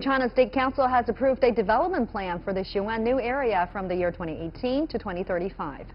China's State Council has approved a development plan for the Xiongan new area from the year 2018 to 2035.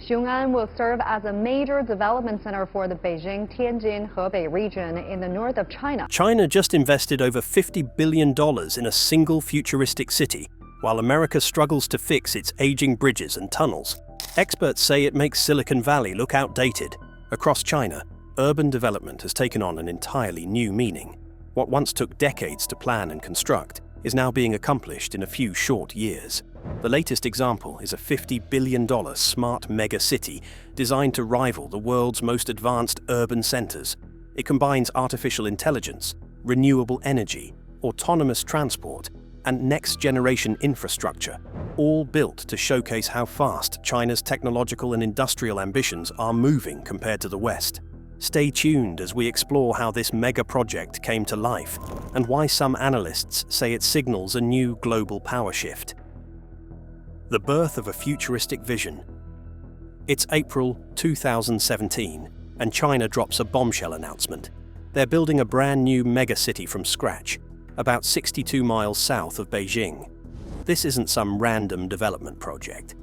Xiongan will serve as a major development center for the Beijing, Tianjin, Hebei region in the north of China. China just invested over $50 billion in a single futuristic city, while America struggles to fix its aging bridges and tunnels. Experts say it makes Silicon Valley look outdated. Across China, urban development has taken on an entirely new meaning. What once took decades to plan and construct is now being accomplished in a few short years. The latest example is a $50 billion smart mega city designed to rival the world's most advanced urban centers. It combines artificial intelligence, renewable energy, autonomous transport, and next-generation infrastructure, all built to showcase how fast China's technological and industrial ambitions are moving compared to the West. Stay tuned as we explore how this mega project came to life and why some analysts say it signals a new global power shift. The birth of a futuristic vision. It's April 2017, and China drops a bombshell announcement. They're building a brand new mega city from scratch, about 62 miles south of Beijing. This isn't some random development project.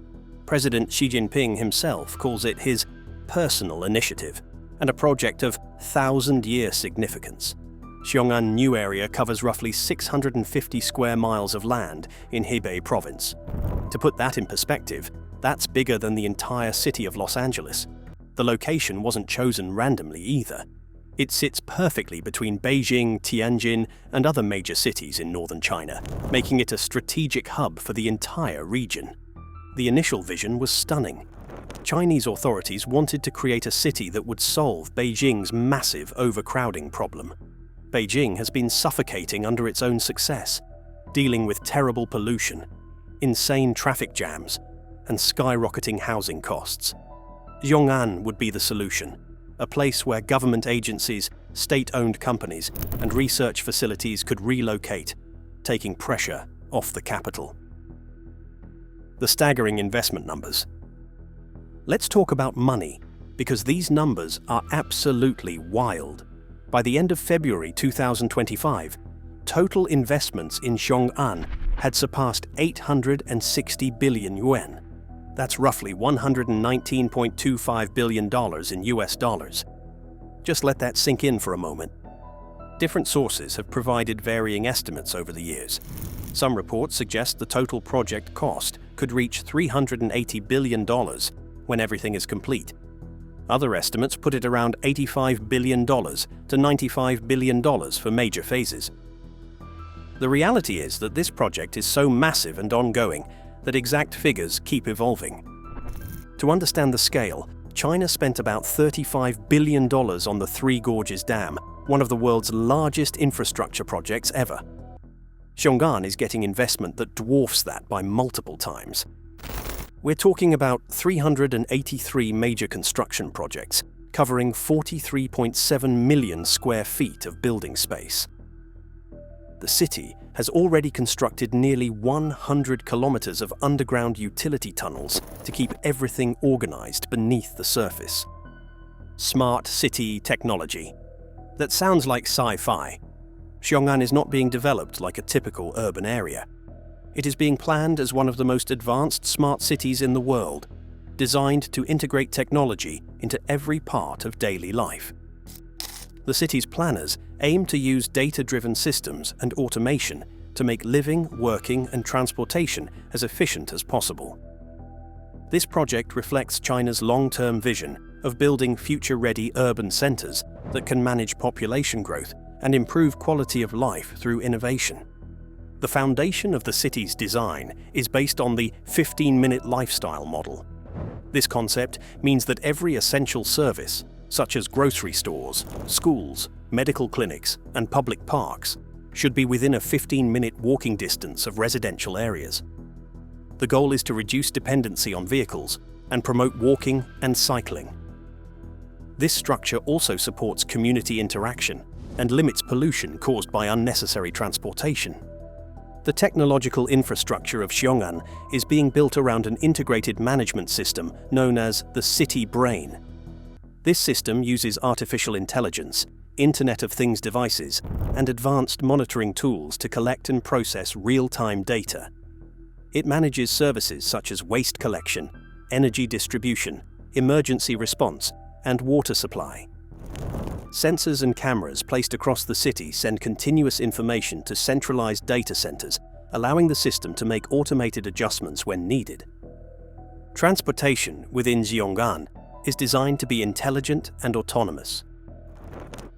President Xi Jinping himself calls it his personal initiative, and a project of 1,000-year significance. Xiongan New Area covers roughly 650 square miles of land in Hebei province. To put that in perspective, that's bigger than the entire city of Los Angeles. The location wasn't chosen randomly either. It sits perfectly between Beijing, Tianjin, and other major cities in northern China, making it a strategic hub for the entire region. The initial vision was stunning. Chinese authorities wanted to create a city that would solve Beijing's massive overcrowding problem. Beijing has been suffocating under its own success, dealing with terrible pollution, insane traffic jams, and skyrocketing housing costs. Xiongan would be the solution, a place where government agencies, state-owned companies, and research facilities could relocate, taking pressure off the capital. The staggering investment numbers. Let's talk about money, because these numbers are absolutely wild. By the end of February 2025, total investments in Xiongan had surpassed 860 billion yuan. That's roughly $119.25 billion in US dollars. Just let that sink in for a moment. Different sources have provided varying estimates over the years. Some reports suggest the total project cost could reach $380 billion when everything is complete. Other estimates put it around $85 billion to $95 billion for major phases. The reality is that this project is so massive and ongoing that exact figures keep evolving. To understand the scale, China spent about $35 billion on the Three Gorges Dam, one of the world's largest infrastructure projects ever. Xiongan is getting investment that dwarfs that by multiple times. We're talking about 383 major construction projects, covering 43.7 million square feet of building space. The city has already constructed nearly 100 kilometers of underground utility tunnels to keep everything organized beneath the surface. Smart city technology. That sounds like sci-fi. Xiongan is not being developed like a typical urban area. It is being planned as one of the most advanced smart cities in the world, designed to integrate technology into every part of daily life. The city's planners aim to use data-driven systems and automation to make living, working, and transportation as efficient as possible. This project reflects China's long-term vision of building future-ready urban centers that can manage population growth and improve quality of life through innovation. The foundation of the city's design is based on the 15-minute lifestyle model. This concept means that every essential service, such as grocery stores, schools, medical clinics, and public parks, should be within a 15-minute walking distance of residential areas. The goal is to reduce dependency on vehicles and promote walking and cycling. This structure also supports community interaction and limits pollution caused by unnecessary transportation. The technological infrastructure of Xiongan is being built around an integrated management system known as the City Brain. This system uses artificial intelligence, Internet of Things devices, and advanced monitoring tools to collect and process real-time data. It manages services such as waste collection, energy distribution, emergency response, and water supply. Sensors and cameras placed across the city send continuous information to centralized data centers, allowing the system to make automated adjustments when needed. Transportation within Xiongan is designed to be intelligent and autonomous.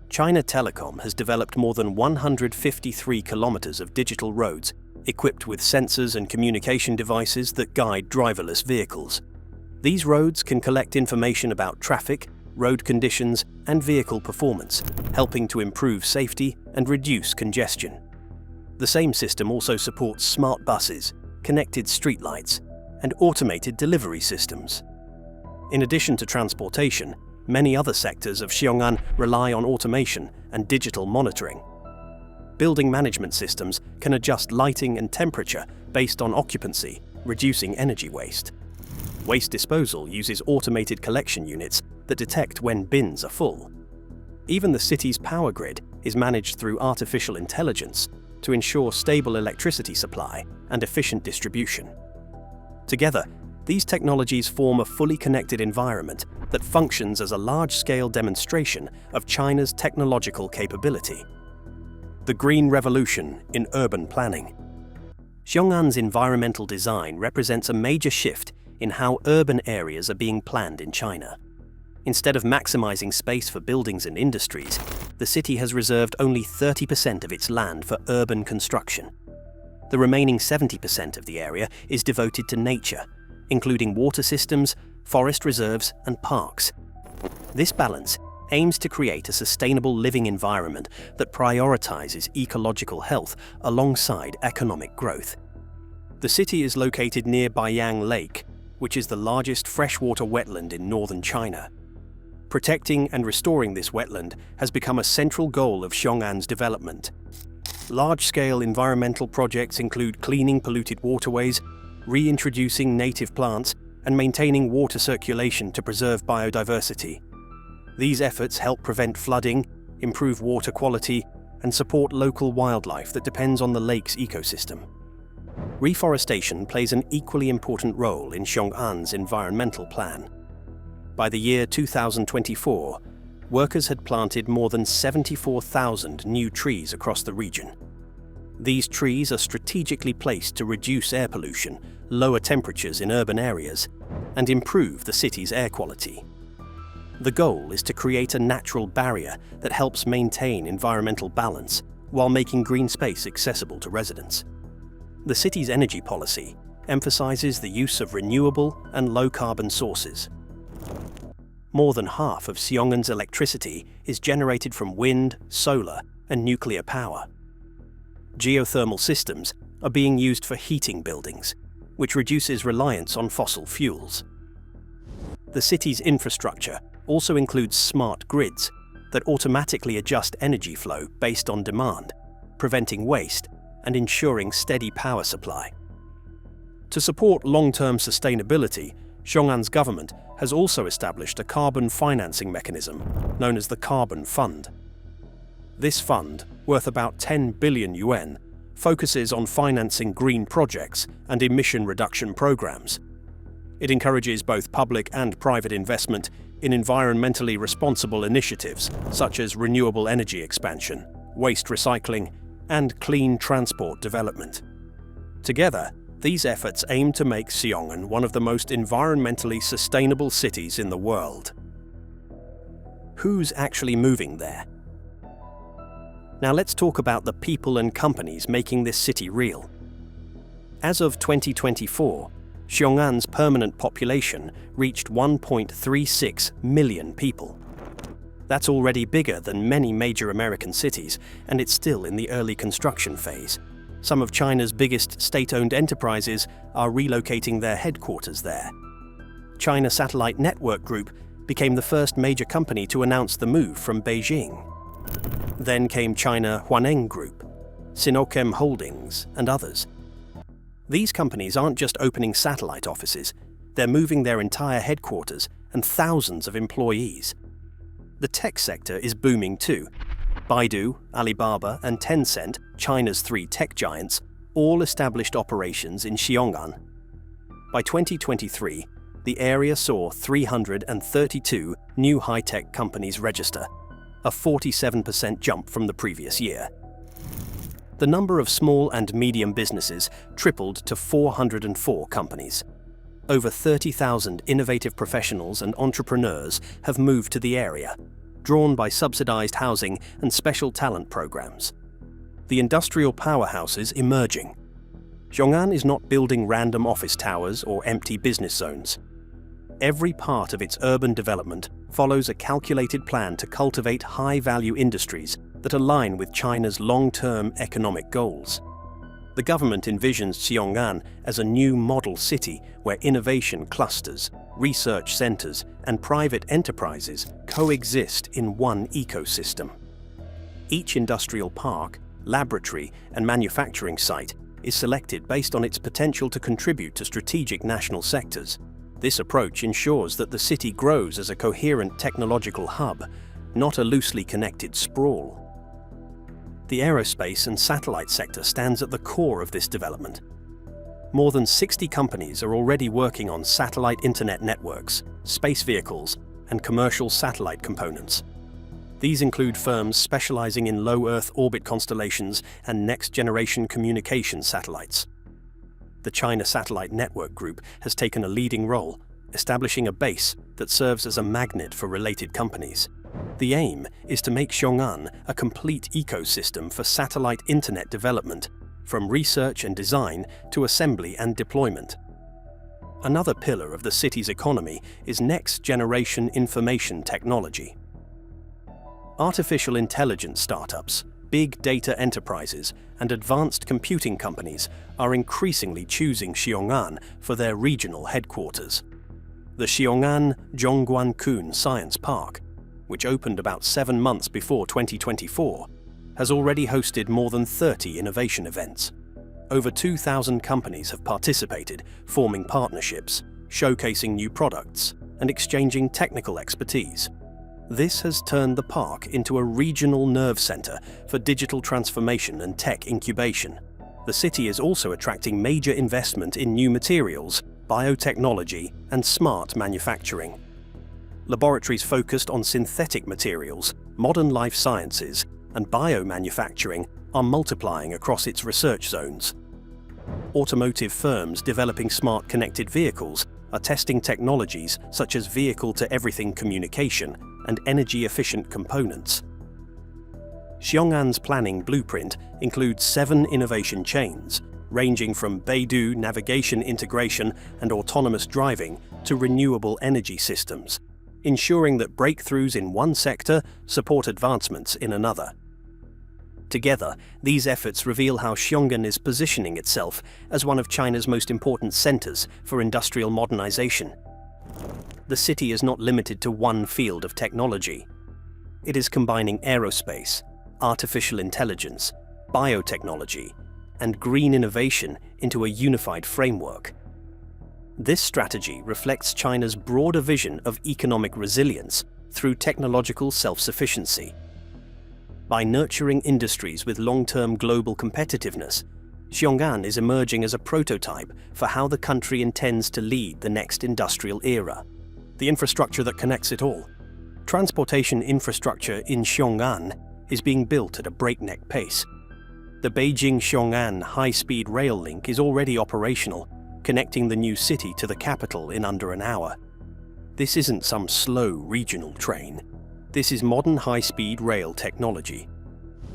China Telecom has developed more than 153 kilometers of digital roads equipped with sensors and communication devices that guide driverless vehicles. These roads can collect information about traffic, road conditions, and vehicle performance, helping to improve safety and reduce congestion. The same system also supports smart buses, connected streetlights, and automated delivery systems. In addition to transportation, many other sectors of Xiongan rely on automation and digital monitoring. Building management systems can adjust lighting and temperature based on occupancy, reducing energy waste. Waste disposal uses automated collection units that detect when bins are full. Even the city's power grid is managed through artificial intelligence to ensure stable electricity supply and efficient distribution. Together, these technologies form a fully connected environment that functions as a large-scale demonstration of China's technological capability. The Green Revolution in urban planning. Xiongan's environmental design represents a major shift in how urban areas are being planned in China. Instead of maximizing space for buildings and industries, the city has reserved only 30% of its land for urban construction. The remaining 70% of the area is devoted to nature, including water systems, forest reserves, and parks. This balance aims to create a sustainable living environment that prioritizes ecological health alongside economic growth. The city is located near Baiyang Lake, which is the largest freshwater wetland in northern China. Protecting and restoring this wetland has become a central goal of Xiongan's development. Large-scale environmental projects include cleaning polluted waterways, reintroducing native plants, and maintaining water circulation to preserve biodiversity. These efforts help prevent flooding, improve water quality, and support local wildlife that depends on the lake's ecosystem. Reforestation plays an equally important role in Xiongan's environmental plan. By the year 2024, workers had planted more than 74,000 new trees across the region. These trees are strategically placed to reduce air pollution, lower temperatures in urban areas, and improve the city's air quality. The goal is to create a natural barrier that helps maintain environmental balance while making green space accessible to residents. The city's energy policy emphasizes the use of renewable and low-carbon sources. More than half of Xiongan's electricity is generated from wind, solar, and nuclear power. Geothermal systems are being used for heating buildings, which reduces reliance on fossil fuels. The city's infrastructure also includes smart grids that automatically adjust energy flow based on demand, preventing waste and ensuring steady power supply. To support long-term sustainability, Xiongan's government has also established a carbon financing mechanism known as the Carbon Fund. This fund, worth about 10 billion yuan, focuses on financing green projects and emission reduction programs. It encourages both public and private investment in environmentally responsible initiatives such as renewable energy expansion, waste recycling, and clean transport development. Together, these efforts aim to make Xiongan one of the most environmentally sustainable cities in the world. Who's actually moving there? Now let's talk about the people and companies making this city real. As of 2024, Xiongan's permanent population reached 1.36 million people. That's already bigger than many major American cities, and it's still in the early construction phase. Some of China's biggest state-owned enterprises are relocating their headquarters there. China Satellite Network Group became the first major company to announce the move from Beijing. Then came China Huaneng Group, Sinochem Holdings, and others. These companies aren't just opening satellite offices, they're moving their entire headquarters and thousands of employees. The tech sector is booming too, Baidu, Alibaba, and Tencent, China's three tech giants, all established operations in Xiongan. By 2023, the area saw 332 new high-tech companies register, a 47% jump from the previous year. The number of small and medium businesses tripled to 404 companies. Over 30,000 innovative professionals and entrepreneurs have moved to the area, drawn by subsidized housing and special talent programs. The industrial powerhouse is emerging. Xiongan is not building random office towers or empty business zones. Every part of its urban development follows a calculated plan to cultivate high-value industries that align with China's long-term economic goals. The government envisions Xiongan as a new model city where innovation clusters, research centers, and private enterprises coexist in one ecosystem. Each industrial park, laboratory, and manufacturing site is selected based on its potential to contribute to strategic national sectors. This approach ensures that the city grows as a coherent technological hub, not a loosely connected sprawl. The aerospace and satellite sector stands at the core of this development. More than 60 companies are already working on satellite internet networks, space vehicles, and commercial satellite components. These include firms specializing in low Earth orbit constellations and next-generation communication satellites. The China Satellite Network Group has taken a leading role, establishing a base that serves as a magnet for related companies. The aim is to make Xiongan a complete ecosystem for satellite internet development, from research and design to assembly and deployment. Another pillar of the city's economy is next-generation information technology. Artificial intelligence startups, big data enterprises, and advanced computing companies are increasingly choosing Xiongan for their regional headquarters. The Xiongan Zhongguancun Science Park, which opened about 7 months before 2024, has already hosted more than 30 innovation events. Over 2,000 companies have participated, forming partnerships, showcasing new products, and exchanging technical expertise. This has turned the park into a regional nerve center for digital transformation and tech incubation. The city is also attracting major investment in new materials, biotechnology, and smart manufacturing. Laboratories focused on synthetic materials, modern life sciences, and biomanufacturing are multiplying across its research zones. Automotive firms developing smart connected vehicles are testing technologies such as vehicle-to-everything communication and energy-efficient components. Xiongan's planning blueprint includes 7 innovation chains, ranging from Baidu navigation integration and autonomous driving to renewable energy systems, ensuring that breakthroughs in one sector support advancements in another. Together, these efforts reveal how Xiongan is positioning itself as one of China's most important centers for industrial modernization. The city is not limited to one field of technology. It is combining aerospace, artificial intelligence, biotechnology, and green innovation into a unified framework. This strategy reflects China's broader vision of economic resilience through technological self-sufficiency. By nurturing industries with long-term global competitiveness, Xiongan is emerging as a prototype for how the country intends to lead the next industrial era. The infrastructure that connects it all. Transportation infrastructure in Xiongan is being built at a breakneck pace. The Beijing-Xiongan high-speed rail link is already operational, connecting the new city to the capital in under an hour. This isn't some slow regional train. This is modern high-speed rail technology.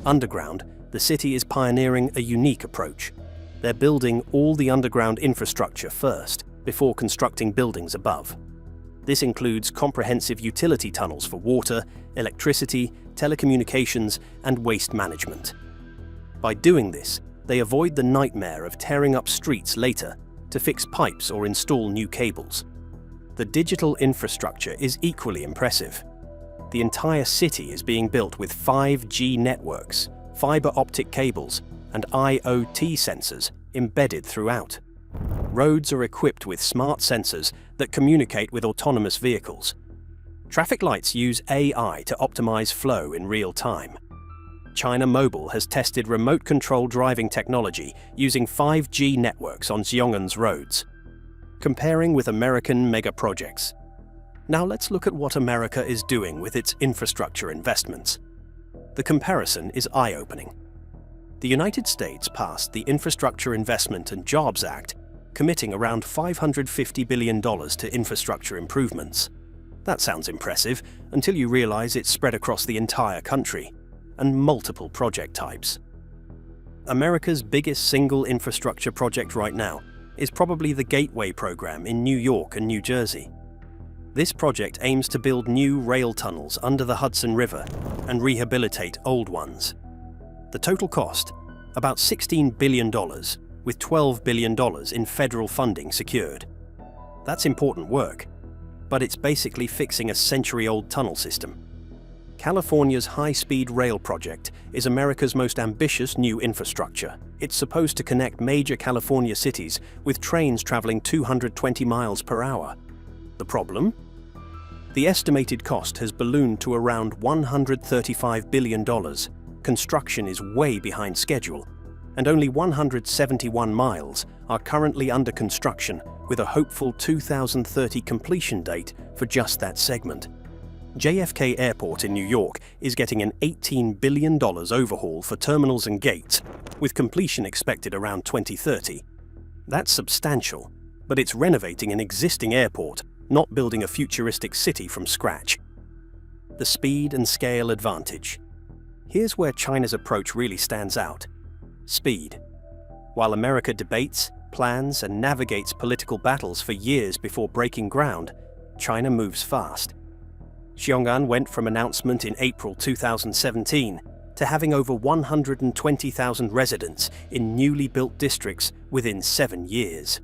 Underground, the city is pioneering a unique approach. They're building all the underground infrastructure first, before constructing buildings above. This includes comprehensive utility tunnels for water, electricity, telecommunications, and waste management. By doing this, they avoid the nightmare of tearing up streets later to fix pipes or install new cables. The digital infrastructure is equally impressive. The entire city is being built with 5G networks, fiber optic cables, and IoT sensors embedded throughout. Roads are equipped with smart sensors that communicate with autonomous vehicles. Traffic lights use AI to optimize flow in real time. China Mobile has tested remote-controlled driving technology using 5G networks on Xiongan's roads, comparing with American mega-projects. Now let's look at what America is doing with its infrastructure investments. The comparison is eye-opening. The United States passed the Infrastructure Investment and Jobs Act, committing around $550 billion to infrastructure improvements. That sounds impressive until you realize it's spread across the entire country and multiple project types. America's biggest single infrastructure project right now is probably the Gateway program in New York and New Jersey. This project aims to build new rail tunnels under the Hudson River and rehabilitate old ones. The total cost, about $16 billion, with $12 billion in federal funding secured. That's important work, but it's basically fixing a century-old tunnel system. California's high-speed rail project is America's most ambitious new infrastructure. It's supposed to connect major California cities with trains traveling 220 miles per hour. The problem? The estimated cost has ballooned to around $135 billion. Construction is way behind schedule, and only 171 miles are currently under construction, with a hopeful 2030 completion date for just that segment. JFK Airport in New York is getting an $18 billion overhaul for terminals and gates, with completion expected around 2030. That's substantial, but it's renovating an existing airport, not building a futuristic city from scratch. The speed and scale advantage. Here's where China's approach really stands out. Speed. While America debates, plans, and navigates political battles for years before breaking ground, China moves fast. Xiongan went from announcement in April 2017 to having over 120,000 residents in newly built districts within 7 years.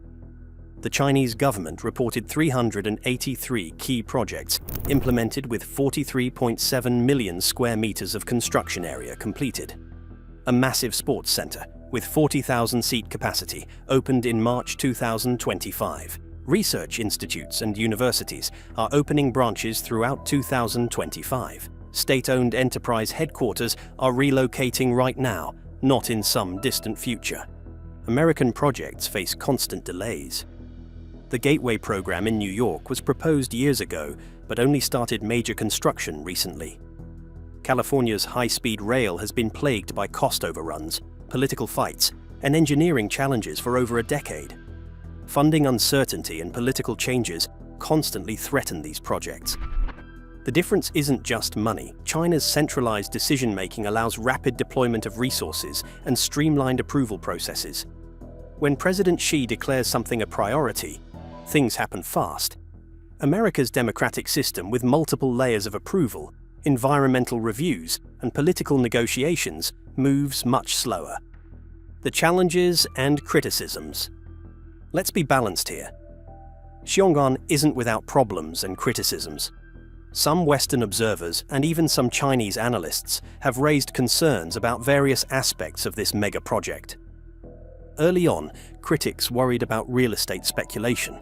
The Chinese government reported 383 key projects implemented, with 43.7 million square meters of construction area completed. A massive sports center with 40,000 seat capacity opened in March 2025. Research institutes and universities are opening branches throughout 2025. State-owned enterprise headquarters are relocating right now, not in some distant future. American projects face constant delays. The Gateway program in New York was proposed years ago, but only started major construction recently. California's high-speed rail has been plagued by cost overruns, political fights, and engineering challenges for over a decade. Funding uncertainty and political changes constantly threaten these projects. The difference isn't just money. China's centralized decision-making allows rapid deployment of resources and streamlined approval processes. When President Xi declares something a priority, things happen fast. America's democratic system, with multiple layers of approval, environmental reviews, and political negotiations, moves much slower. The challenges and criticisms. Let's be balanced here. Xiongan isn't without problems and criticisms. Some Western observers and even some Chinese analysts have raised concerns about various aspects of this mega project. Early on, critics worried about real estate speculation.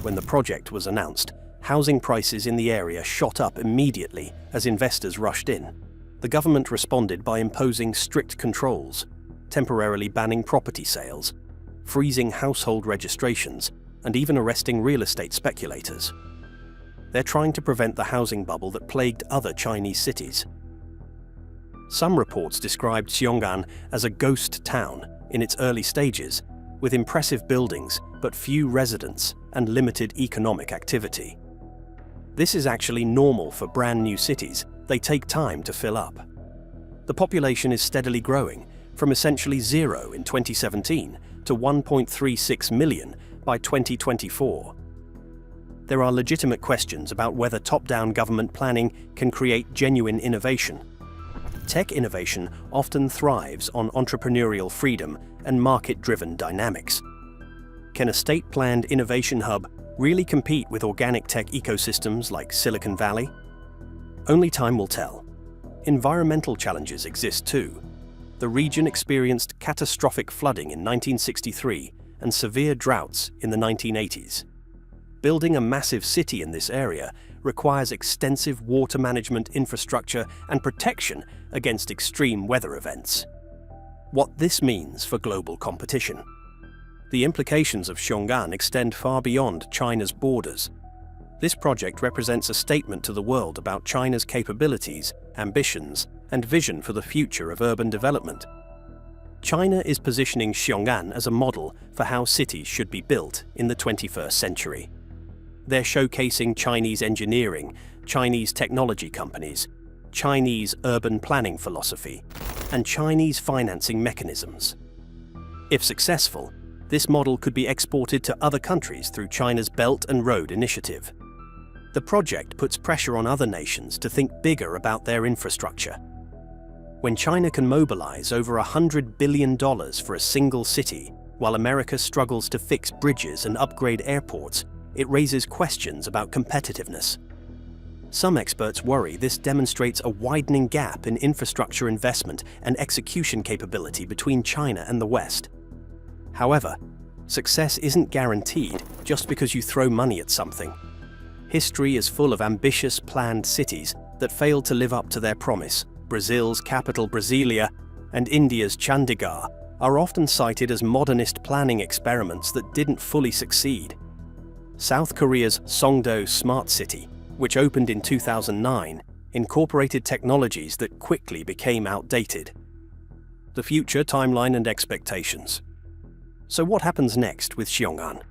When the project was announced, housing prices in the area shot up immediately as investors rushed in. The government responded by imposing strict controls, temporarily banning property sales, freezing household registrations, and even arresting real estate speculators. They're trying to prevent the housing bubble that plagued other Chinese cities. Some reports described Xiongan as a ghost town in its early stages, with impressive buildings but few residents and limited economic activity. This is actually normal for brand new cities. They take time to fill up. The population is steadily growing, from essentially zero in 2017 to 1.36 million by 2024. There are legitimate questions about whether top-down government planning can create genuine innovation. Tech innovation often thrives on entrepreneurial freedom and market-driven dynamics. Can a state-planned innovation hub really compete with organic tech ecosystems like Silicon Valley? Only time will tell. Environmental challenges exist too. The region experienced catastrophic flooding in 1963 and severe droughts in the 1980s. Building a massive city in this area requires extensive water management infrastructure and protection against extreme weather events. What this means for global competition. The implications of Xiongan extend far beyond China's borders. This project represents a statement to the world about China's capabilities, ambitions, and vision for the future of urban development. China is positioning Xiongan as a model for how cities should be built in the 21st century. They're showcasing Chinese engineering, Chinese technology companies, Chinese urban planning philosophy, and Chinese financing mechanisms. If successful, this model could be exported to other countries through China's Belt and Road Initiative. The project puts pressure on other nations to think bigger about their infrastructure. When China can mobilize over $100 billion for a single city, while America struggles to fix bridges and upgrade airports, it raises questions about competitiveness. Some experts worry this demonstrates a widening gap in infrastructure investment and execution capability between China and the West. However, success isn't guaranteed just because you throw money at something. History is full of ambitious, planned cities that failed to live up to their promise. Brazil's capital Brasilia and India's Chandigarh are often cited as modernist planning experiments that didn't fully succeed. South Korea's Songdo Smart City, which opened in 2009, incorporated technologies that quickly became outdated. The future timeline and expectations. So what happens next with Xiongan?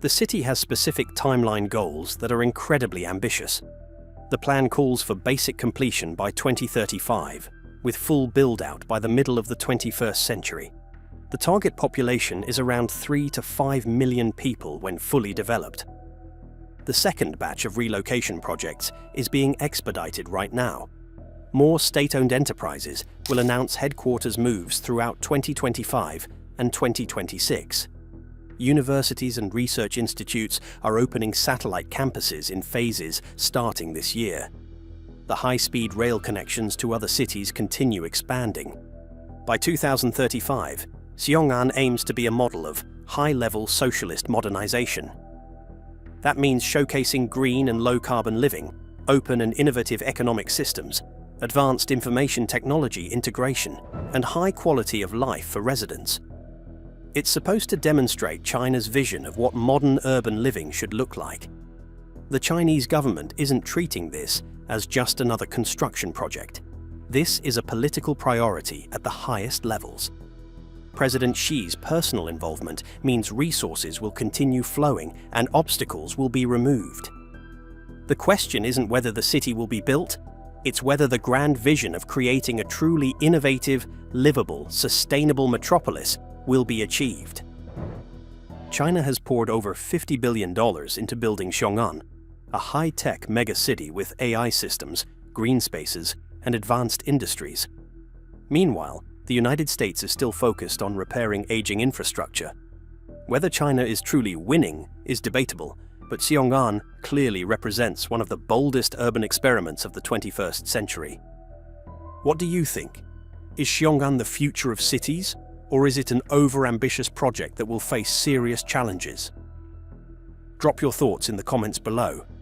The city has specific timeline goals that are incredibly ambitious. The plan calls for basic completion by 2035, with full build-out by the middle of the 21st century. The target population is around 3 to 5 million people when fully developed. The second batch of relocation projects is being expedited right now. More state-owned enterprises will announce headquarters moves throughout 2025 and 2026. Universities and research institutes are opening satellite campuses in phases starting this year. The high-speed rail connections to other cities continue expanding. By 2035, Xiongan aims to be a model of high-level socialist modernization. That means showcasing green and low-carbon living, open and innovative economic systems, advanced information technology integration, and high quality of life for residents. It's supposed to demonstrate China's vision of what modern urban living should look like. The Chinese government isn't treating this as just another construction project. This is a political priority at the highest levels. President Xi's personal involvement means resources will continue flowing and obstacles will be removed. The question isn't whether the city will be built, it's whether the grand vision of creating a truly innovative, livable, sustainable metropolis will be achieved. China has poured over $50 billion into building Xiongan, a high-tech megacity with AI systems, green spaces, and advanced industries. Meanwhile, the United States is still focused on repairing aging infrastructure. Whether China is truly winning is debatable, but Xiongan clearly represents one of the boldest urban experiments of the 21st century. What do you think? Is Xiongan the future of cities? Or is it an over-ambitious project that will face serious challenges? Drop your thoughts in the comments below.